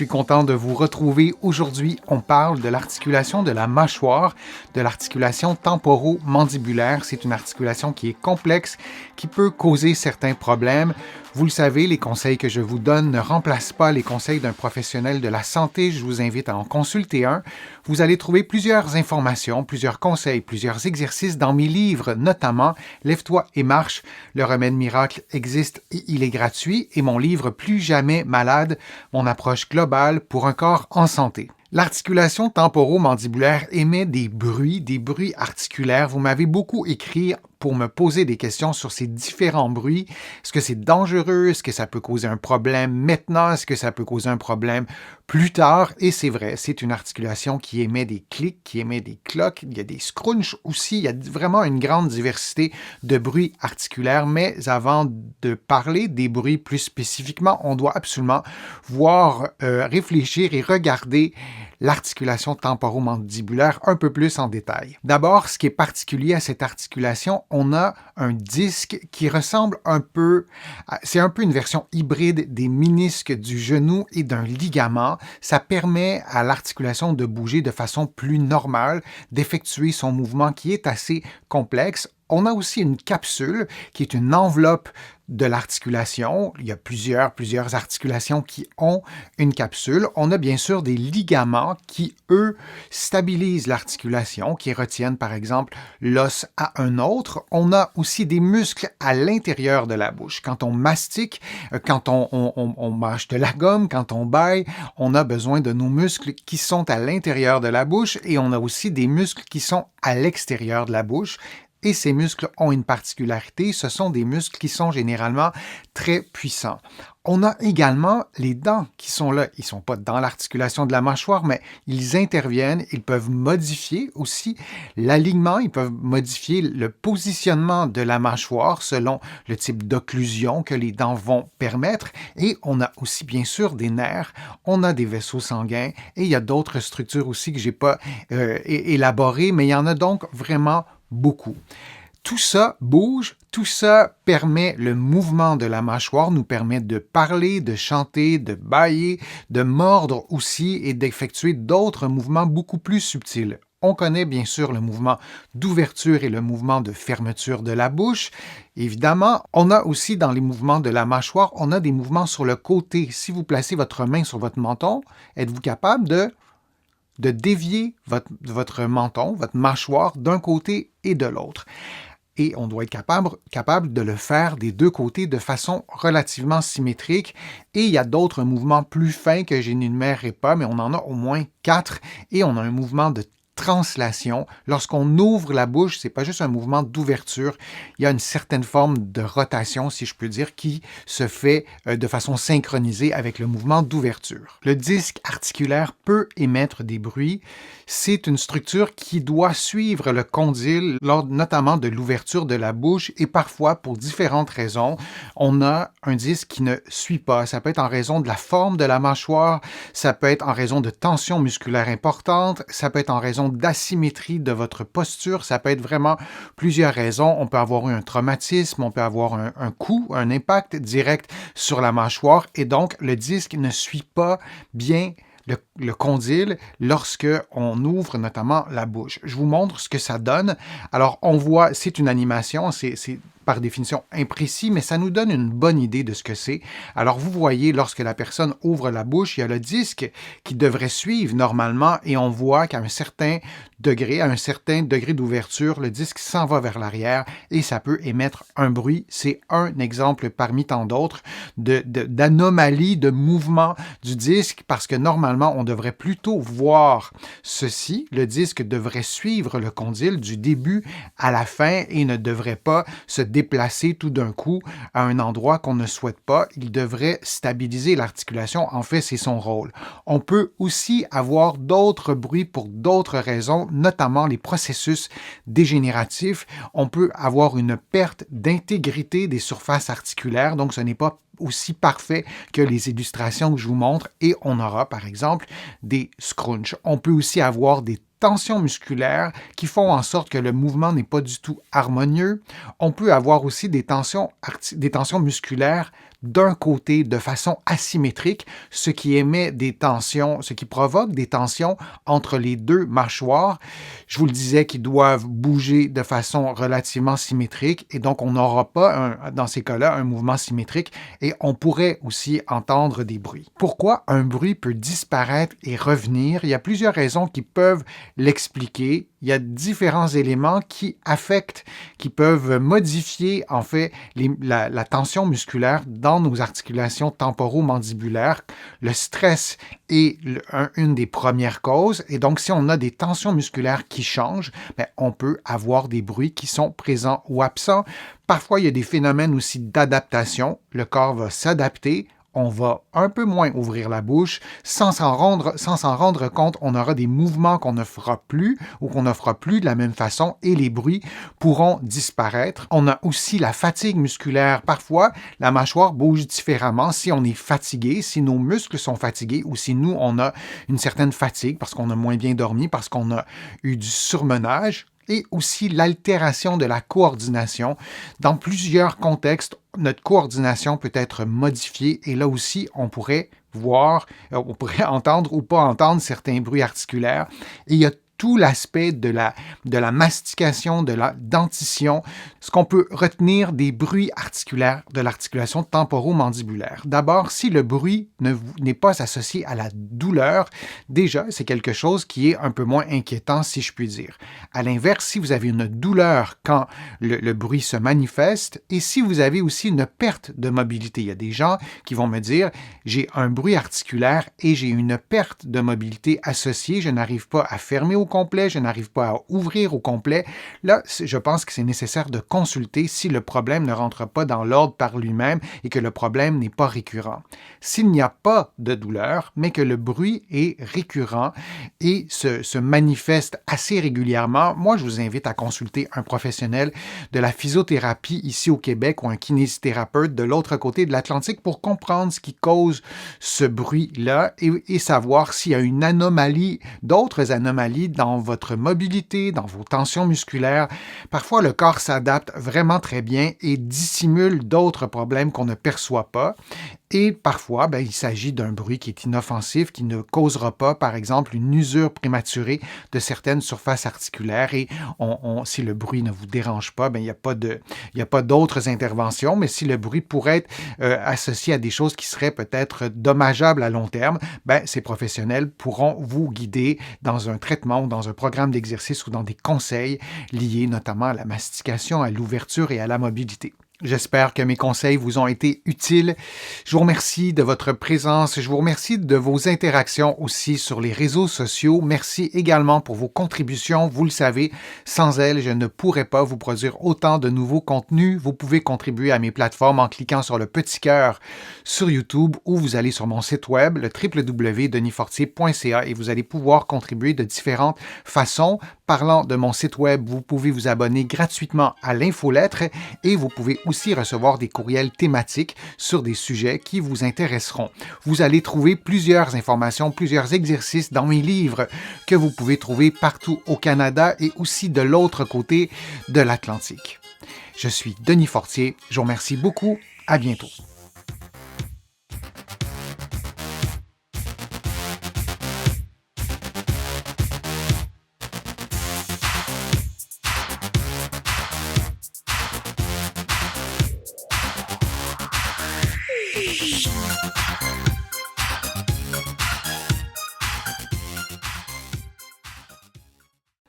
suis content de vous retrouver. Aujourd'hui, on parle de l'articulation de la mâchoire, de l'articulation temporomandibulaire. C'est une articulation qui est complexe, qui peut causer certains problèmes. Vous le savez, les conseils que je vous donne ne remplacent pas les conseils d'un professionnel de la santé. Je vous invite à en consulter un. Vous allez trouver plusieurs informations, plusieurs conseils, plusieurs exercices dans mes livres, notamment Lève-toi et marche. Le remède miracle existe et il est gratuit. Et mon livre Plus jamais malade, mon approche globale pour un corps en santé. L'articulation temporomandibulaire émet des bruits articulaires. Vous m'avez beaucoup écrit pour me poser des questions sur ces différents bruits. Est-ce que c'est dangereux? Est-ce que ça peut causer un problème maintenant? Est-ce que ça peut causer un problème plus tard? Et c'est vrai, c'est une articulation qui émet des clics, qui émet des cloques. Il y a des scrunchs aussi. Il y a vraiment une grande diversité de bruits articulaires. Mais avant de parler des bruits plus spécifiquement, on doit absolument réfléchir et regarder l'articulation temporomandibulaire un peu plus en détail. D'abord, ce qui est particulier à cette articulation, on a un disque qui ressemble c'est un peu une version hybride des ménisques du genou et d'un ligament. Ça permet à l'articulation de bouger de façon plus normale, d'effectuer son mouvement qui est assez complexe. On a aussi une capsule qui est une enveloppe de l'articulation. Il y a plusieurs articulations qui ont une capsule. On a bien sûr des ligaments qui, eux, stabilisent l'articulation, qui retiennent par exemple l'os à un autre. On a aussi des muscles à l'intérieur de la bouche. Quand on mastique, quand on mâche de la gomme, quand on bâille, on a besoin de nos muscles qui sont à l'intérieur de la bouche et on a aussi des muscles qui sont à l'extérieur de la bouche. Et ces muscles ont une particularité, ce sont des muscles qui sont généralement très puissants. On a également les dents qui sont là. Ils ne sont pas dans l'articulation de la mâchoire, mais ils interviennent, ils peuvent modifier aussi l'alignement, ils peuvent modifier le positionnement de la mâchoire selon le type d'occlusion que les dents vont permettre. Et on a aussi bien sûr des nerfs, on a des vaisseaux sanguins et il y a d'autres structures aussi que je n'ai pas élaborées, mais il y en a donc vraiment beaucoup. Tout ça bouge, tout ça permet le mouvement de la mâchoire, nous permet de parler, de chanter, de bâiller, de mordre aussi et d'effectuer d'autres mouvements beaucoup plus subtils. On connaît bien sûr le mouvement d'ouverture et le mouvement de fermeture de la bouche. Évidemment, on a aussi dans les mouvements de la mâchoire, on a des mouvements sur le côté. Si vous placez votre main sur votre menton, êtes-vous capable de dévier votre menton, votre mâchoire d'un côté et de l'autre. Et on doit être capable de le faire des deux côtés de façon relativement symétrique. Et il y a d'autres mouvements plus fins que je n'énumérerai pas, mais on en a au moins 4. Et on a un mouvement de translation. Lorsqu'on ouvre la bouche, c'est pas juste un mouvement d'ouverture, il y a une certaine forme de rotation, si je peux dire, qui se fait de façon synchronisée avec le mouvement d'ouverture. Le disque articulaire peut émettre des bruits. C'est une structure qui doit suivre le condyle lors notamment de l'ouverture de la bouche et parfois, pour différentes raisons, on a un disque qui ne suit pas. Ça peut être en raison de la forme de la mâchoire, ça peut être en raison de tension musculaire importante, ça peut être en raison d'asymétrie de votre posture, ça peut être vraiment plusieurs raisons. On peut avoir eu un traumatisme, on peut avoir un coup, un impact direct sur la mâchoire et donc le disque ne suit pas bien le condyle lorsque on ouvre notamment la bouche. Je vous montre ce que ça donne. Alors, on voit, c'est une animation, c'est par définition imprécis, mais ça nous donne une bonne idée de ce que c'est. Alors, vous voyez, lorsque la personne ouvre la bouche, il y a le disque qui devrait suivre normalement et on voit qu'à un certain degré d'ouverture, le disque s'en va vers l'arrière et ça peut émettre un bruit. C'est un exemple parmi tant d'autres d'anomalie de mouvement du disque parce que normalement, on devrait plutôt voir ceci. Le disque devrait suivre le condyle du début à la fin et ne devrait pas se déplacer tout d'un coup à un endroit qu'on ne souhaite pas. Il devrait stabiliser l'articulation. En fait, c'est son rôle. On peut aussi avoir d'autres bruits pour d'autres raisons, notamment les processus dégénératifs. On peut avoir une perte d'intégrité des surfaces articulaires, donc ce n'est pas aussi parfait que les illustrations que je vous montre et on aura par exemple des scrunchs. On peut aussi avoir des tensions musculaires qui font en sorte que le mouvement n'est pas du tout harmonieux. On peut avoir aussi des tensions musculaires d'un côté de façon asymétrique, ce qui émet des tensions, ce qui provoque des tensions entre les deux mâchoires. Je vous le disais qu'ils doivent bouger de façon relativement symétrique et donc on n'aura pas, dans ces cas-là, un mouvement symétrique et on pourrait aussi entendre des bruits. Pourquoi un bruit peut disparaître et revenir? Il y a plusieurs raisons qui peuvent l'expliquer. Il y a différents éléments qui affectent, qui peuvent modifier en fait la tension musculaire dans nos articulations temporomandibulaires. Le stress est une des premières causes et donc si on a des tensions musculaires qui changent, bien, on peut avoir des bruits qui sont présents ou absents. Parfois, il y a des phénomènes aussi d'adaptation. Le corps va s'adapter. On va un peu moins ouvrir la bouche. Sans s'en rendre compte, on aura des mouvements qu'on ne fera plus ou qu'on ne fera plus de la même façon et les bruits pourront disparaître. On a aussi la fatigue musculaire. Parfois, la mâchoire bouge différemment si on est fatigué, si nos muscles sont fatigués ou si nous, on a une certaine fatigue parce qu'on a moins bien dormi, parce qu'on a eu du surmenage. Et aussi l'altération de la coordination. Dans plusieurs contextes, notre coordination peut être modifiée et là aussi, on pourrait entendre ou pas entendre certains bruits articulaires. Et il y a tout l'aspect de la mastication, de la dentition, ce qu'on peut retenir des bruits articulaires de l'articulation temporomandibulaire. D'abord, si le bruit n'est pas associé à la douleur, déjà, c'est quelque chose qui est un peu moins inquiétant, si je puis dire. À l'inverse, si vous avez une douleur quand le bruit se manifeste et si vous avez aussi une perte de mobilité, il y a des gens qui vont me dire « j'ai un bruit articulaire et j'ai une perte de mobilité associée, je n'arrive pas à fermer au complet, je n'arrive pas à ouvrir au complet. » Là, je pense que c'est nécessaire de consulter si le problème ne rentre pas dans l'ordre par lui-même et que le problème n'est pas récurrent. S'il n'y a pas de douleur, mais que le bruit est récurrent et se manifeste assez régulièrement, moi, je vous invite à consulter un professionnel de la physiothérapie ici au Québec ou un kinésithérapeute de l'autre côté de l'Atlantique pour comprendre ce qui cause ce bruit-là et savoir s'il y a une anomalie, d'autres anomalies dans votre mobilité, dans vos tensions musculaires. Parfois, le corps s'adapte vraiment très bien et dissimule d'autres problèmes qu'on ne perçoit pas. Et parfois, il s'agit d'un bruit qui est inoffensif, qui ne causera pas, par exemple, une usure prématurée de certaines surfaces articulaires. Et si le bruit ne vous dérange pas, il n'y a pas d'autres interventions. Mais si le bruit pourrait être associé à des choses qui seraient peut-être dommageables à long terme, ces professionnels pourront vous guider dans un traitement ou dans un programme d'exercice ou dans des conseils liés notamment à la mastication, à l'ouverture et à la mobilité. J'espère que mes conseils vous ont été utiles. Je vous remercie de votre présence. Je vous remercie de vos interactions aussi sur les réseaux sociaux. Merci également pour vos contributions. Vous le savez, sans elles, je ne pourrais pas vous produire autant de nouveaux contenus. Vous pouvez contribuer à mes plateformes en cliquant sur le petit cœur sur YouTube ou vous allez sur mon site web, le www.denisfortier.ca et vous allez pouvoir contribuer de différentes façons. Parlant de mon site web, vous pouvez vous abonner gratuitement à l'infolettre et vous pouvez aussi recevoir des courriels thématiques sur des sujets qui vous intéresseront. Vous allez trouver plusieurs informations, plusieurs exercices dans mes livres que vous pouvez trouver partout au Canada et aussi de l'autre côté de l'Atlantique. Je suis Denis Fortier. Je vous remercie beaucoup. À bientôt.